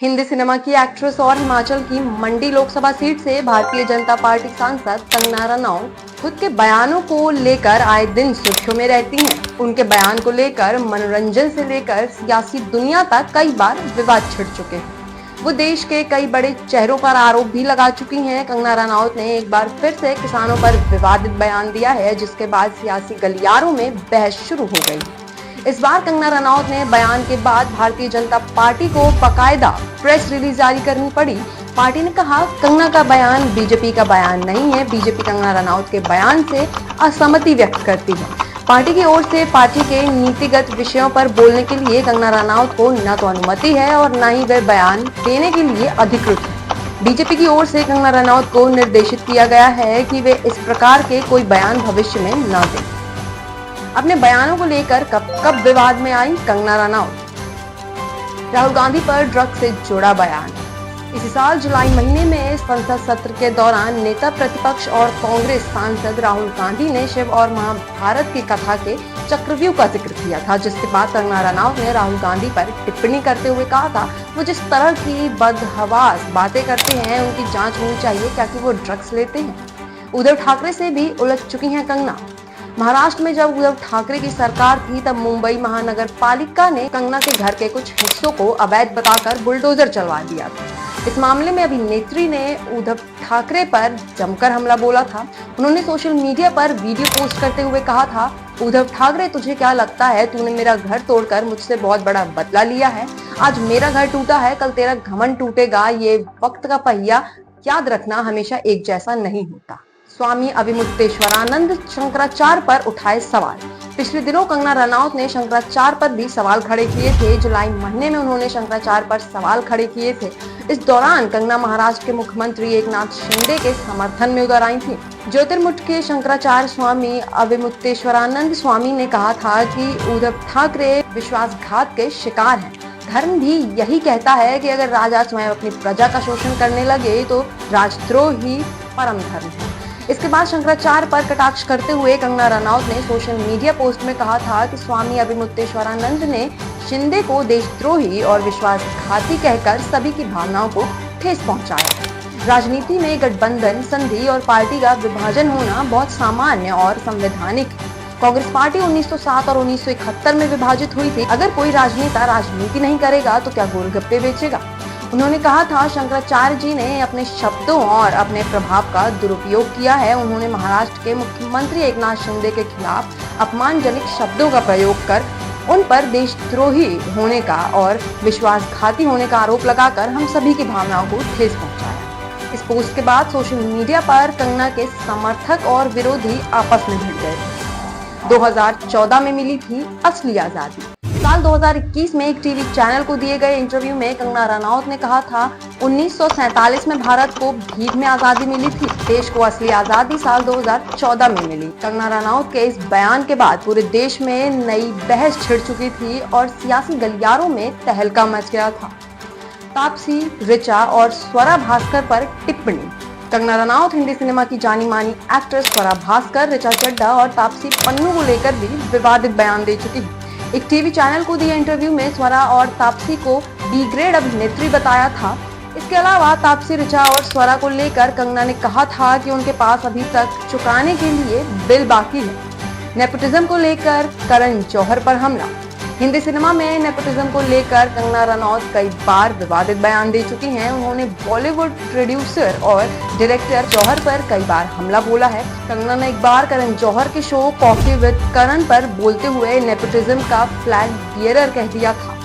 Hindi cinema की actress और हिमाचल की मंडी लोकसभा सीट से भारतीय जनता पार्टी सांसद कंगना रनौत खुद के बयानों को लेकर आए दिन सुर्खियों में रहती हैं। उनके बयान को लेकर मनोरंजन से लेकर सियासी दुनिया तक कई बार विवाद छिड़ चुके हैं। वो देश के कई बड़े चेहरों पर आरोप भी लगा चुकी हैं। कंगना रनौत ने एक बार फिर से किसानों पर विवादित बयान दिया है, जिसके बाद सियासी गलियारों में बहस शुरू हो गई। इस बार कंगना रनौत ने बयान के बाद भारतीय जनता पार्टी को बाकायदा प्रेस रिलीज जारी करनी पड़ी। पार्टी ने कहा, कंगना का बयान बीजेपी का बयान नहीं है। बीजेपी कंगना रनौत के बयान से असहमति व्यक्त करती है। पार्टी की ओर से पार्टी के नीतिगत विषयों पर बोलने के लिए कंगना रनौत को न तो अनुमति है और न ही वे बयान देने के लिए अधिकृत है। बीजेपी की ओर से कंगना रनौत को निर्देशित किया गया है कि वे इस प्रकार के कोई बयान भविष्य में न दें। अपने बयानों को लेकर कब विवाद में आई कंगना रनौत। राहुल गांधी पर ड्रग्स से जुड़ा बयान। इसी साल जुलाई महीने में संसद सत्र के दौरान नेता प्रतिपक्ष और कांग्रेस सांसद राहुल गांधी ने शिव और महाभारत की कथा के चक्रव्यूह का जिक्र किया था, जिसके बाद कंगना रनौत ने राहुल गांधी पर टिप्पणी करते हुए कहा था, वो जिस तरह की बदहवास बातें करते हैं उनकी जांच होनी चाहिए, क्या कि वो ड्रग्स लेते हैं। उद्धव ठाकरे से भी उलझ चुकी हैं कंगना। महाराष्ट्र में जब उद्धव ठाकरे की सरकार थी, तब मुंबई महानगर पालिका ने कंगना के घर के कुछ हिस्सों को अवैध बताकर बुलडोजर चलवा दिया था। इस मामले में अभिनेत्री ने उद्धव ठाकरे पर जमकर हमला बोला था। उन्होंने सोशल मीडिया पर वीडियो पोस्ट करते हुए कहा था, उद्धव ठाकरे, तुझे क्या लगता है तूने मेरा घर तोड़कर मुझसे बहुत बड़ा बदला लिया है? आज मेरा घर टूटा है, कल तेरा घमंड टूटेगा। ये वक्त का पहिया, याद रखना, हमेशा एक जैसा नहीं होता। स्वामी अभिमुक्तेश्वरानंद शंकराचार्य पर उठाए सवाल। पिछले दिनों कंगना रनौत ने शंकराचार्य पर भी सवाल खड़े किए थे। जुलाई महीने में उन्होंने शंकराचार्य पर सवाल खड़े किए थे। इस दौरान कंगना महाराष्ट्र के मुख्यमंत्री एकनाथ शिंदे के समर्थन में उतर आई थी। ज्योतिर्मठ के शंकराचार्य स्वामी अभिमुक्तेश्वरानंद स्वामी ने कहा था कि उद्धव ठाकरे विश्वासघात के शिकार हैं। धर्म भी यही कहता है कि अगर राजा स्वयं अपनी प्रजा का शोषण करने लगे तो राजद्रोह ही परम धर्म है। इसके बाद शंकराचार्य पर कटाक्ष करते हुए कंगना रनौत ने सोशल मीडिया पोस्ट में कहा था कि स्वामी अभिमुक्तेश्वरानंद ने शिंदे को देशद्रोही और विश्वासघाती कहकर सभी की भावनाओं को ठेस पहुंचाया। राजनीति में गठबंधन, संधि और पार्टी का विभाजन होना बहुत सामान्य और संवैधानिक है। कांग्रेस पार्टी 1907 और 1971 में विभाजित हुई थी। अगर कोई राजनेता राजनीति नहीं करेगा तो क्या गोलगप्पे बेचेगा? उन्होंने कहा था, शंकराचार्य जी ने अपने शब्दों और अपने प्रभाव का दुरुपयोग किया है। उन्होंने महाराष्ट्र के मुख्यमंत्री एकनाथ शिंदे के खिलाफ अपमानजनक शब्दों का प्रयोग कर उन पर देशद्रोही होने का और विश्वासघाती होने का आरोप लगाकर हम सभी की भावनाओं को ठेस पहुंचाया। इस पोस्ट के बाद सोशल मीडिया पर कंगना के समर्थक और विरोधी आपस में भिड़ गए। 2014 में मिली थी असली आजादी। साल 2021 में एक टीवी चैनल को दिए गए इंटरव्यू में कंगना रनौत ने कहा था, 1947 में भारत को भीख में आजादी मिली थी। देश को असली आजादी साल 2014 में मिली। कंगना रनौत के इस बयान के बाद पूरे देश में नई बहस छिड़ चुकी थी और सियासी गलियारों में तहलका मच गया था। तापसी, ऋचा और स्वरा भास्कर पर टिप्पणी। कंगना रनौत हिंदी सिनेमा की जानी मानी एक्ट्रेस स्वरा भास्कर, ऋचा चड्ढा और तापसी पन्नू को लेकर भी विवादित बयान दे चुकी है। एक टीवी चैनल को दिए इंटरव्यू में स्वरा और तापसी को बी ग्रेड अभिनेत्री बताया था। इसके अलावा तापसी, ऋचा और स्वरा को लेकर कंगना ने कहा था कि उनके पास अभी तक चुकाने के लिए बिल बाकी है। नेपोटिज्म को लेकर करण जौहर पर हमला। हिंदी सिनेमा में नेपोटिज्म को लेकर कंगना रनौत कई बार विवादित बयान दे चुकी हैं। उन्होंने बॉलीवुड प्रोड्यूसर और डायरेक्टर जौहर पर कई बार हमला बोला है। कंगना ने एक बार करण जौहर के शो कॉफी विद करण पर बोलते हुए नेपोटिज्म का फ्लैग बियरर कह दिया था।